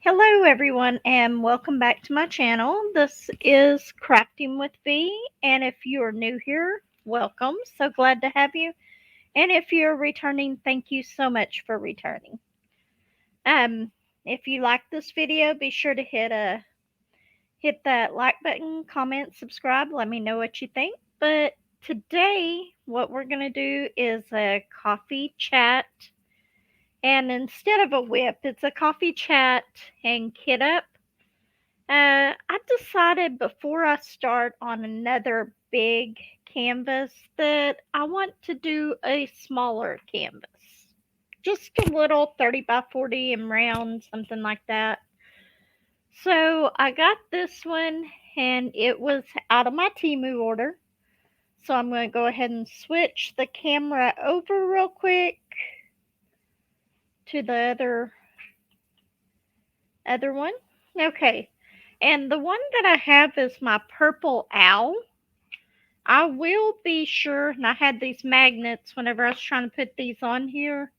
Hello everyone and welcome back to my channel. This is Crafting with V, and if you're new here, welcome. So glad to have you. And if you're returning, thank you so much for returning. Um if you like this video, be sure to hit that like button, comment, subscribe, let me know what you think. But today what we're going to do is a coffee chat, and instead of a whip, it's a coffee chat and kit up. I decided before I start on another big canvas that I want to do a smaller canvas. Just a little 30 by 40 and round, something like that. So I got this one and it was out of my temu order. So I'm going to go ahead and switch the camera over real quick to the other one. Okay. And the one that I have is my purple owl. I will be sure, and I had these magnets whenever I was trying to put these on here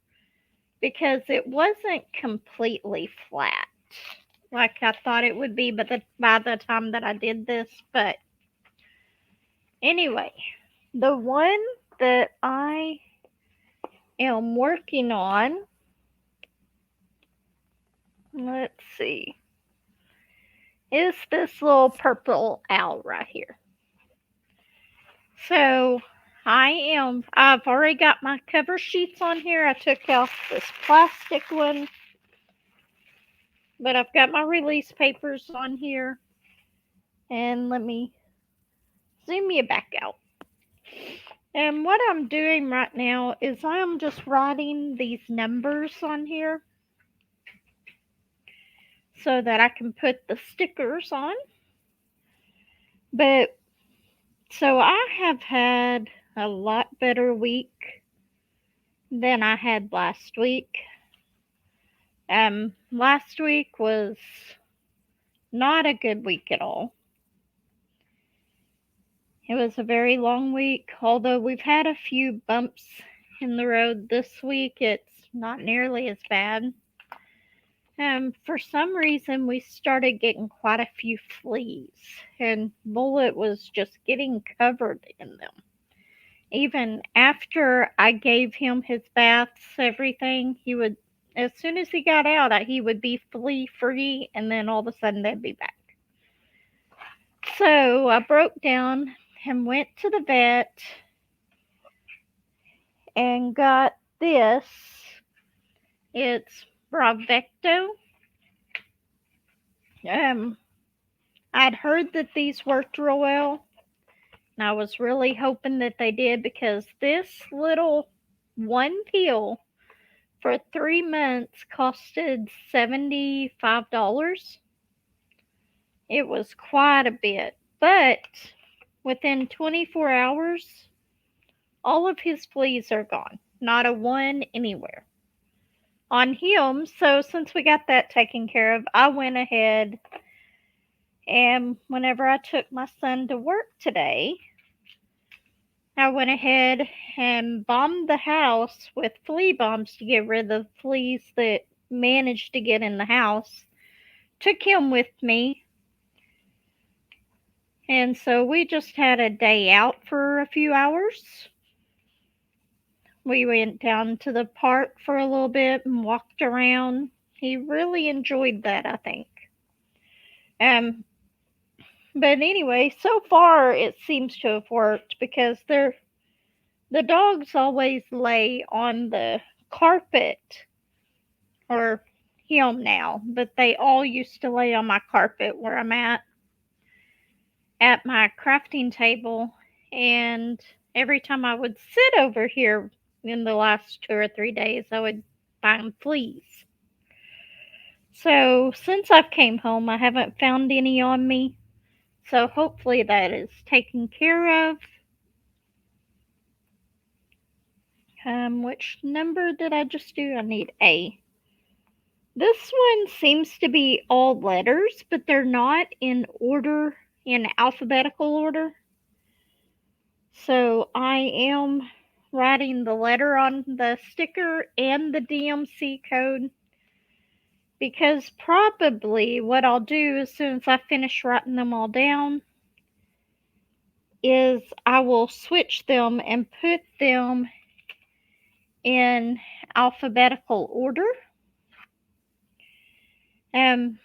because it wasn't completely flat like I thought it would be by the time that I did this. But anyway, the one that I am working on, let's see, is this little purple owl right here. So I've already got my cover sheets on here. I took off this plastic one, but I've got my release papers on here. And let me zoom you back out. And what I'm doing right now is I'm just writing these numbers on here so that I can put the stickers on. But so I have had a lot better week than I had last week. Last week was not a good week at all. It was a very long week, although we've had a few bumps in the road this week. It's not nearly as bad. For some reason, we started getting quite a few fleas, and Bullet was just getting covered in them. Even after I gave him his baths, everything, he would, as soon as he got out, he would be flea free, and then all of a sudden they'd be back. So I broke down and went to the vet and got this. It's Bravecto. I'd heard that these worked real well, and I was really hoping that they did because this little one pill for 3 months costed $75. It was quite a bit, but within 24 hours, all of his fleas are gone. Not a one anywhere on him. So since we got that taken care of, I went ahead and whenever I took my son to work today, I went ahead and bombed the house with flea bombs to get rid of the fleas that managed to get in the house. Took him with me. And so we just had a day out for a few hours. We went down to the park for a little bit and walked around. He really enjoyed that, I think. Um, but anyway, so far it seems to have worked because the dogs always lay on the carpet, or him now, but they all used to lay on my carpet where I'm at my crafting table. And every time I would sit over here in the last 2 or 3 days, I would find fleas. So since I've came home, I haven't found any on me. So hopefully that is taken care of. Which number did I just do? I need A. This one seems to be all letters, but they're not in order, in alphabetical order. So I am writing the letter on the sticker and the DMC code. because probably what I'll do as soon as I finish writing them all down is I will switch them and put them in alphabetical order. Um,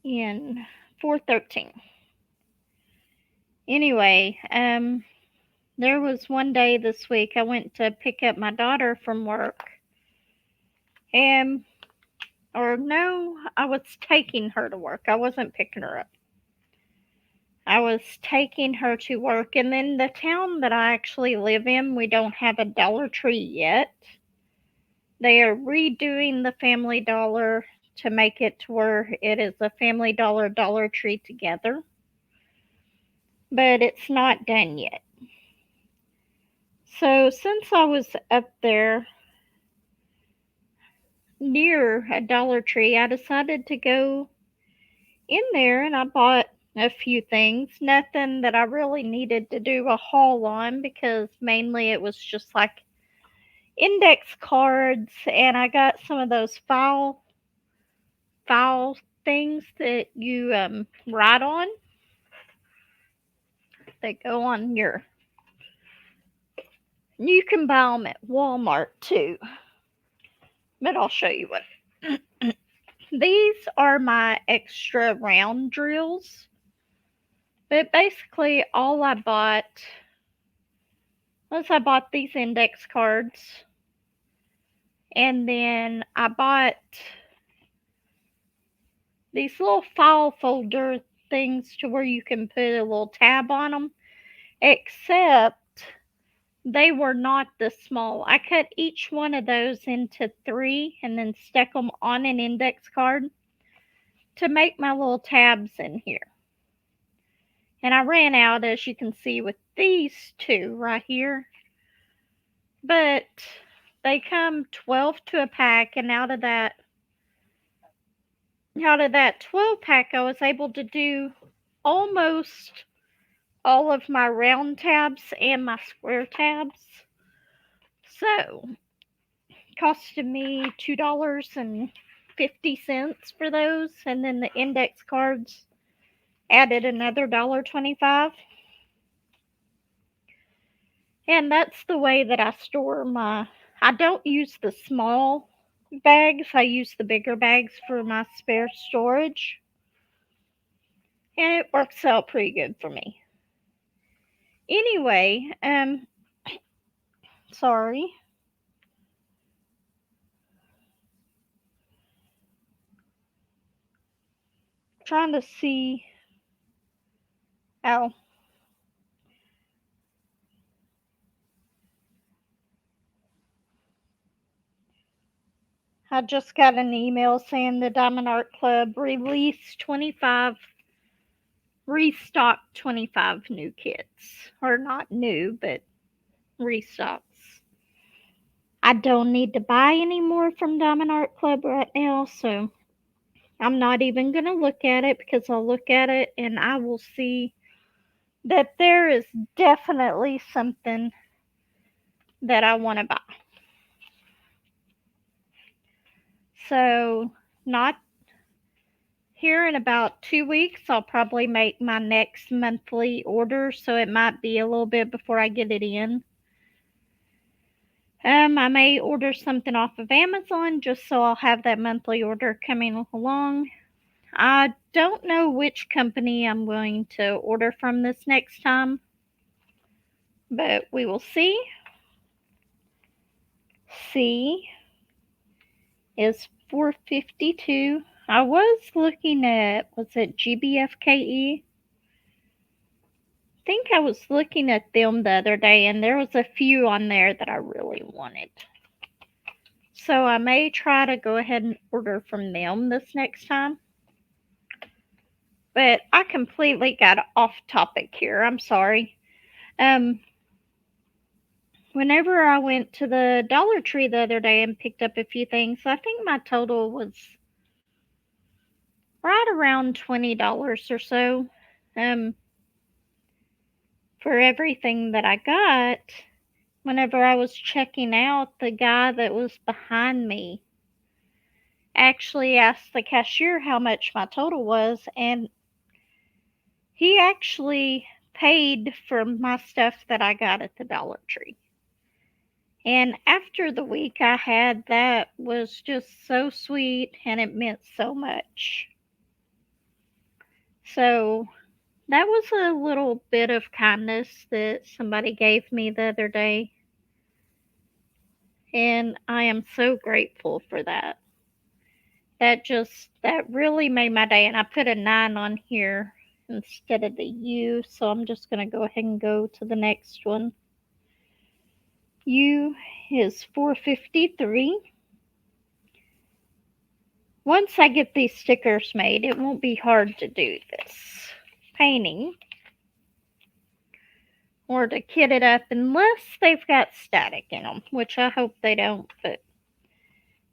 in 413. Anyway, there was one day this week I went to pick up my daughter from work, and or no, I was taking her to work. I wasn't picking her up. I was taking her to work, and then the town that I actually live in, we don't have a Dollar Tree yet. They are redoing the Family Dollar to make it to where it is a Family Dollar Dollar Tree together, but it's not done yet. So since I was up there near a Dollar Tree, I decided to go in there and I bought a few things. Nothing that I really needed to do a haul on because mainly it was just like index cards, and I got some of those file things that you write on that go on your. You can buy them at Walmart too, but I'll show you what. These are my extra round drills, but basically all I bought was I bought these index cards, and then I bought these little file folder things to where you can put a little tab on them, except they were not this small. I cut each one of those into 3 and then stuck them on an index card to make my little tabs in here. And I ran out, as you can see, with these 2 right here. But they come 12 to a pack, and out of that 12 pack, I was able to do almost all of my round tabs and my square tabs. So, costed me $2.50 for those, and then the index cards added another $1.25. And that's the way that I store my. I don't use the small bags, I use the bigger bags for my spare storage. And it works out pretty good for me. Anyway, sorry. Trying to see. Oh. I just got an email saying the Diamond Art Club released 25, restocked 25 new kits. Or not new, but restocks. I don't need to buy any more from Diamond Art Club right now, so I'm not even going to look at it, because I'll look at it and I will see that there is definitely something that I want to buy. So, not here in about 2 weeks, I'll probably make my next monthly order, so it might be a little bit before I get it in. I may order something off of Amazon just so I'll have that monthly order coming along. I don't know which company I'm going to order from this next time, but we will see. C is 452. I was looking at, was it GBFKE? I think I was looking at them the other day, and there was a few on there that I really wanted. So I may try to go ahead and order from them this next time. But I completely got off topic here. I'm sorry. Whenever I went to the Dollar Tree the other day and picked up a few things, I think my total was right around $20 or so. For everything that I got, whenever I was checking out, the guy that was behind me actually asked the cashier how much my total was, and he actually paid for my stuff that I got at the Dollar Tree. And after the week I had, that was just so sweet and it meant so much. So that was a little bit of kindness that somebody gave me the other day. And I am so grateful for that. That really made my day. And I put a 9 on here instead of the U. So I'm just going to go ahead and go to the next one. U is 453. Once I get these stickers made, it won't be hard to do this painting or to kit it up unless they've got static in them, which I hope they don't, but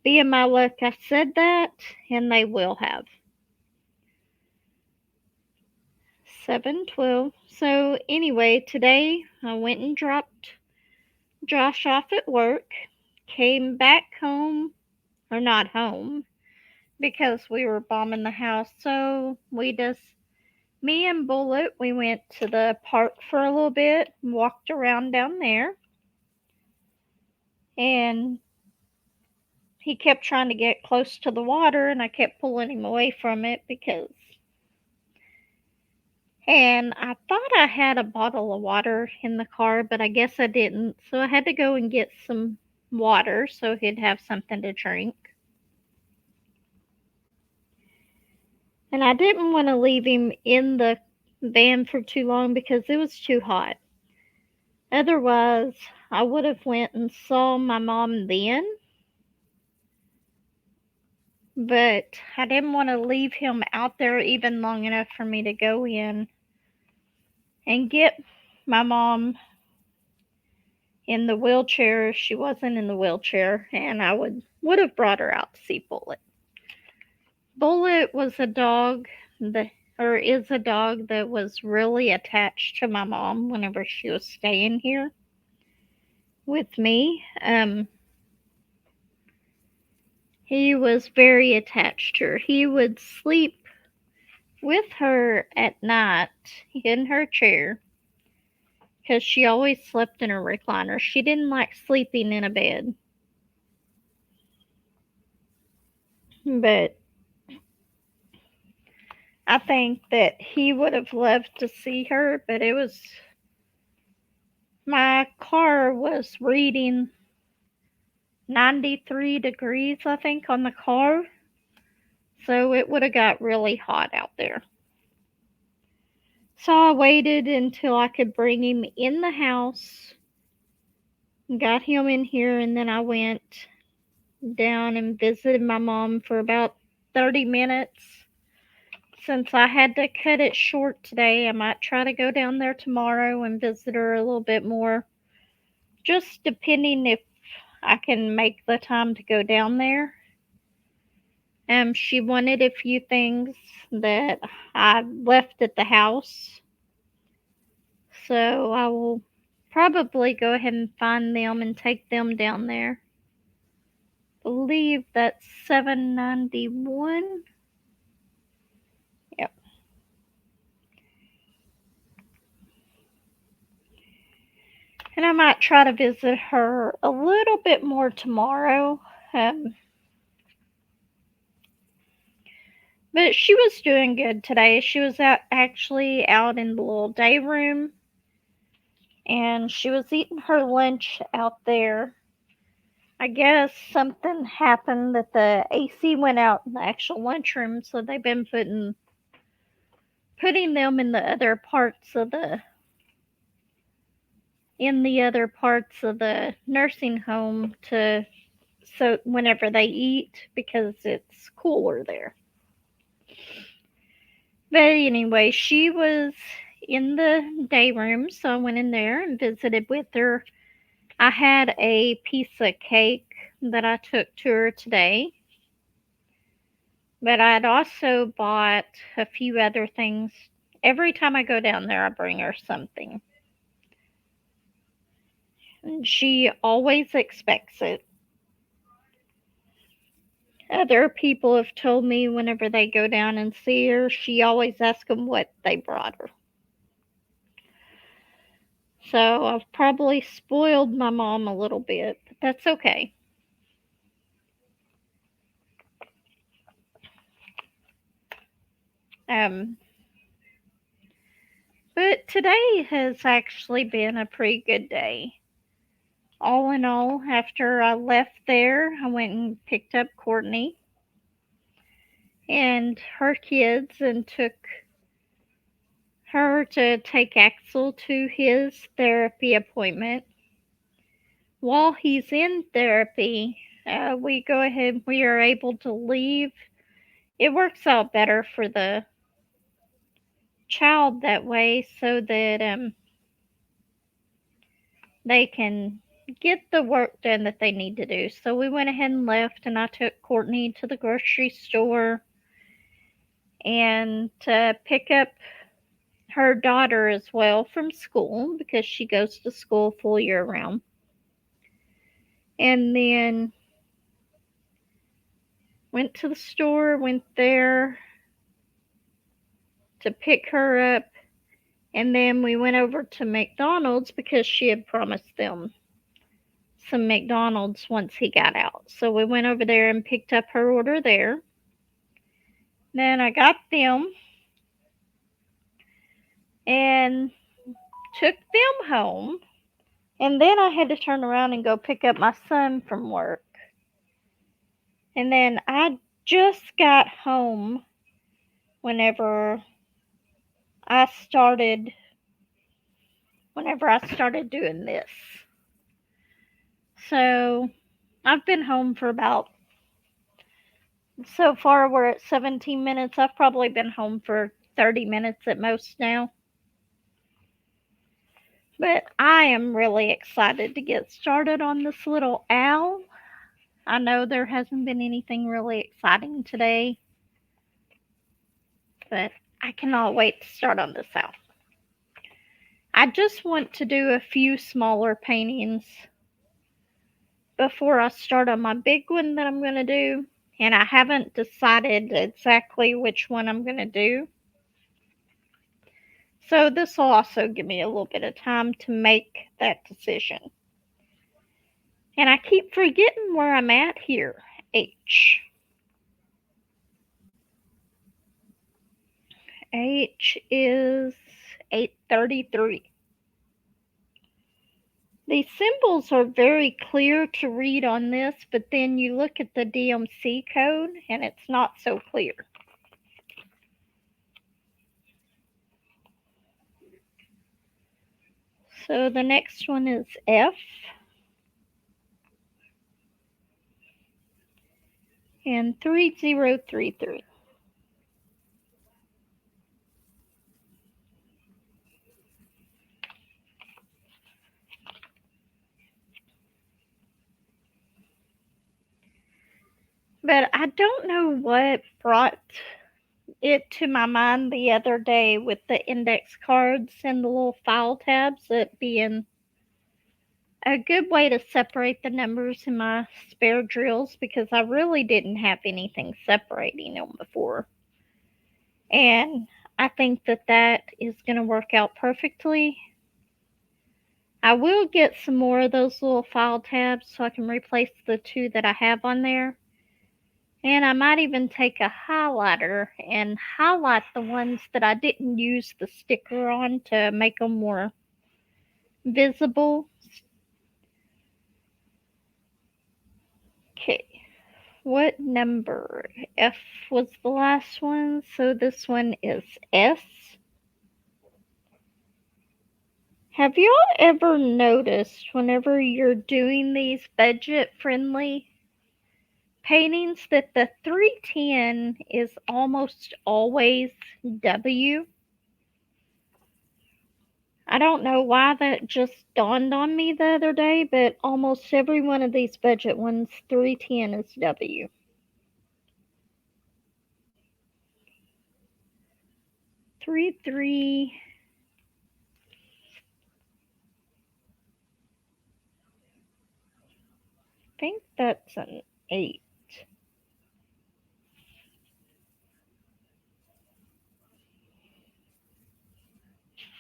being my luck, I said that, and they will have. 7:12. So anyway, today I went and dropped Josh off at work, came back home, or not home, because we were bombing the house. So me and Bullet, we went to the park for a little bit, walked around down there, and he kept trying to get close to the water, and I kept pulling him away from it and I thought I had a bottle of water in the car, but I guess I didn't. So I had to go and get some water so he'd have something to drink. And I didn't want to leave him in the van for too long because it was too hot. Otherwise, I would have went and saw my mom then, but I didn't want to leave him out there even long enough for me to go in and get my mom in the wheelchair. She wasn't in the wheelchair, and I would have brought her out to see Bullet. Bullet was a dog that or is a dog that was really attached to my mom whenever she was staying here with me. He was very attached to her. He would sleep with her at night in her chair because she always slept in her recliner. She didn't like sleeping in a bed. But I think that he would have loved to see her, but my car was reading 93 degrees, I think, on the car. So it would have got really hot out there. So I waited until I could bring him in the house, got him in here, and then I went down and visited my mom for about 30 minutes. Since I had to cut it short today, I might try to go down there tomorrow and visit her a little bit more, just depending if I can make the time to go down there. She wanted a few things that I left at the house, so I will probably go ahead and find them and take them down there. I believe that's 791. Yep. And I might try to visit her a little bit more tomorrow. But she was doing good today. She was actually out in the little day room, and she was eating her lunch out there. I guess something happened that the AC went out in the actual lunchroom, so they've been putting them in the other parts of the nursing home so whenever they eat, because it's cooler there. But anyway, she was in the day room, so I went in there and visited with her. I had a piece of cake that I took to her today, but I'd also bought a few other things. Every time I go down there, I bring her something. And she always expects it. Other people have told me whenever they go down and see her, she always asks them what they brought her. So I've probably spoiled my mom a little bit, but that's okay. Um, but today has actually been a pretty good day. All in all, after I left there, I went and picked up Courtney and her kids and took her to take Axel to his therapy appointment. While he's in therapy, we are able to leave. It works out better for the child that way so that they can get the work done that they need to do. So we went ahead and left, and I took Courtney to the grocery store and to pick up her daughter as well from school because she goes to school full year round. And then went to the store, went there to pick her up, and then we went over to McDonald's because she had promised them some McDonald's once he got out. So we went over there and picked up her order there. Then I got them and took them home. And then I had to turn around and go pick up my son from work. And then I just got home whenever I started doing this. So I've been home for about, so far we're at 17 minutes. I've probably been home for 30 minutes at most now. But I am really excited to get started on this little owl. I know there hasn't been anything really exciting today, but I cannot wait to start on this owl. I just want to do a few smaller paintings before I start on my big one that I'm going to do, and I haven't decided exactly which one I'm going to do. So this will also give me a little bit of time to make that decision. And I keep forgetting where I'm at here. H. H is 833. These symbols are very clear to read on this, but then you look at the DMC code and it's not so clear. So the next one is F. And 3033. But I don't know what brought it to my mind the other day with the index cards and the little file tabs, it being a good way to separate the numbers in my spare drills because I really didn't have anything separating them before. And I think that that is going to work out perfectly. I will get some more of those little file tabs so I can replace the two that I have on there. And I might even take a highlighter and highlight the ones that I didn't use the sticker on to make them more visible. Okay, what number? F was the last one, so this one is S. Have y'all ever noticed whenever you're doing these budget friendly paintings that the 310 is almost always W? I don't know why that just dawned on me the other day, but almost every one of these budget ones, 310 is W. Three. think that's an 8.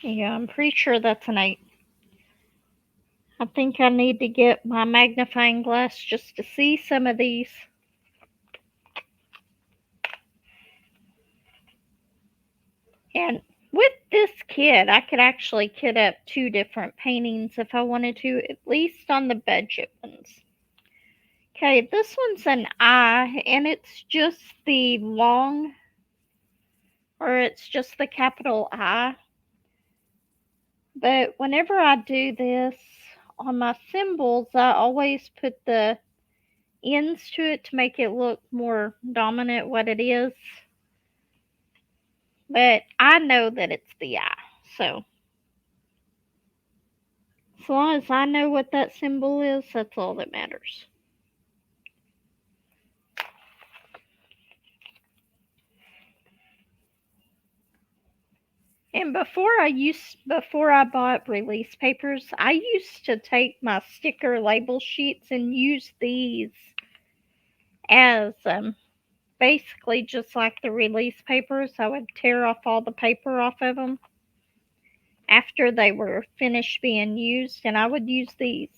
Yeah, I'm pretty sure that's an 8. I think I need to get my magnifying glass just to see some of these. And with this kit, I could actually kit up 2 different paintings if I wanted to, at least on the budget ones. Okay, this one's an I, and it's just the long, or it's just the capital I. But whenever I do this on my symbols, I always put the ends to it to make it look more dominant what it is. But I know that it's the I. So as long as I know what that symbol is, that's all that matters. And before I bought release papers, I used to take my sticker label sheets and use these as basically just like the release papers. I would tear off all the paper off of them after they were finished being used, and I would use these.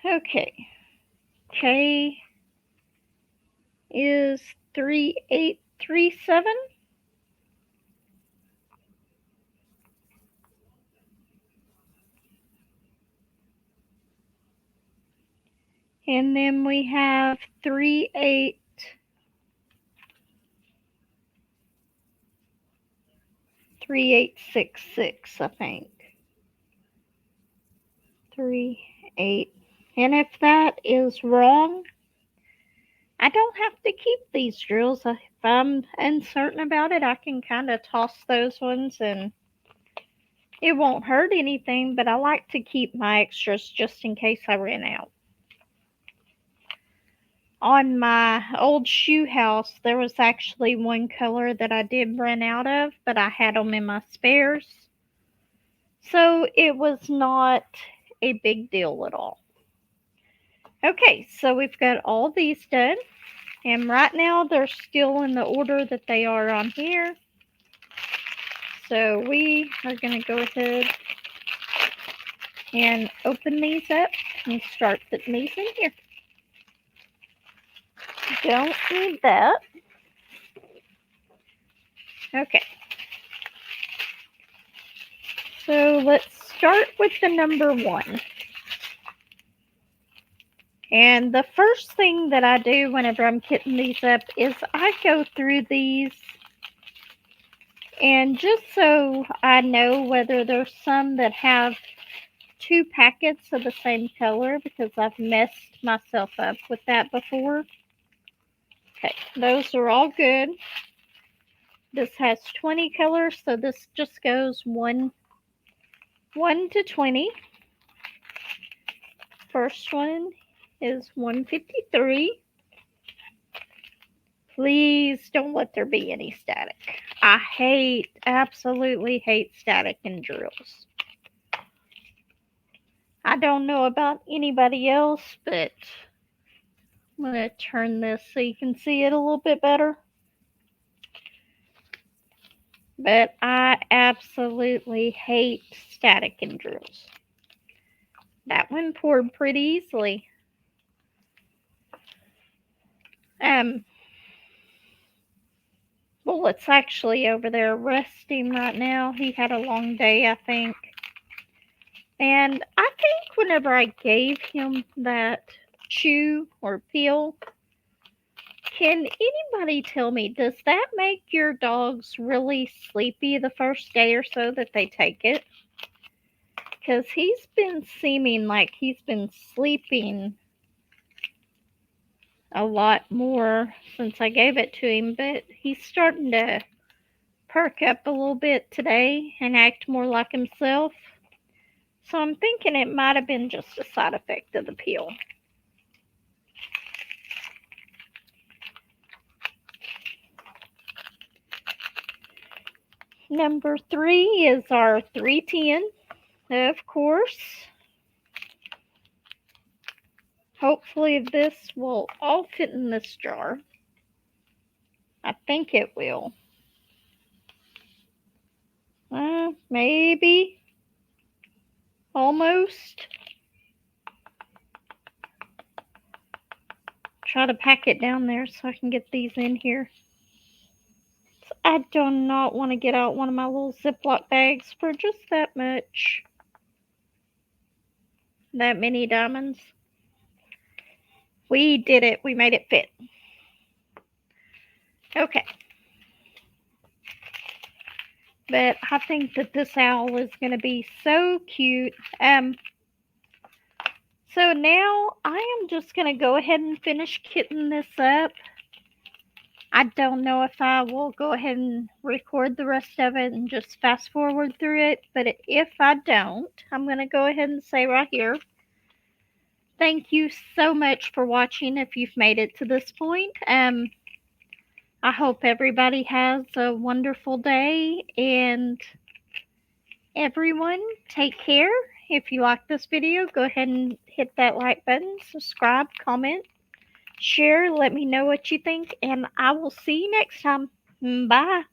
Okay, K is 3837. And then we have 3866, I think. 38. And if that is wrong, I don't have to keep these drills. If I'm uncertain about it, I can kind of toss those ones and it won't hurt anything, but I like to keep my extras just in case I run out. On my old shoe house, there was actually one color that I did run out of, but I had them in my spares. So it was not a big deal at all. Okay, so we've got all these done. And right now they're still in the order that they are on here. So we are going to go ahead and open these up and start putting these in here. Don't need that. Okay. So let's start with the number 1. And the first thing that I do whenever I'm kitting these up is I go through these, and just so I know whether there's some that have 2 packets of the same color, because I've messed myself up with that before. Okay, those are all good. This has 20 colors, so this just goes 1 to 20. First one is 153. Please don't let there be any static. I absolutely hate static in drills. I don't know about anybody else, but I'm going to turn this so you can see it a little bit better. But I absolutely hate static in drills. That one poured pretty easily. Bullet's actually over there resting right now. He had a long day, I think. And I think whenever I gave him that chew or peel, can anybody tell me, does that make your dogs really sleepy the first day or so that they take it? Because he's been seeming like he's been sleeping a lot more since I gave it to him, but he's starting to perk up a little bit today and act more like himself. So I'm thinking it might have been just a side effect of the peel. Number 3 is our 310, of course. Hopefully this will all fit in this jar. I think it will. Maybe. Almost. Try to pack it down there so I can get these in here. I do not want to get out one of my little Ziploc bags for just that much. That many diamonds. We did it. We made it fit. Okay. But I think that this owl is going to be so cute. So now I am just going to go ahead and finish kitting this up. I don't know if I will go ahead and record the rest of it and just fast forward through it. But if I don't, I'm going to go ahead and say right here, thank you so much for watching if you've made it to this point. I hope everybody has a wonderful day, and everyone take care. If you like this video, go ahead and hit that like button, subscribe, comment, share, let me know what you think, and I will see you next time. Bye.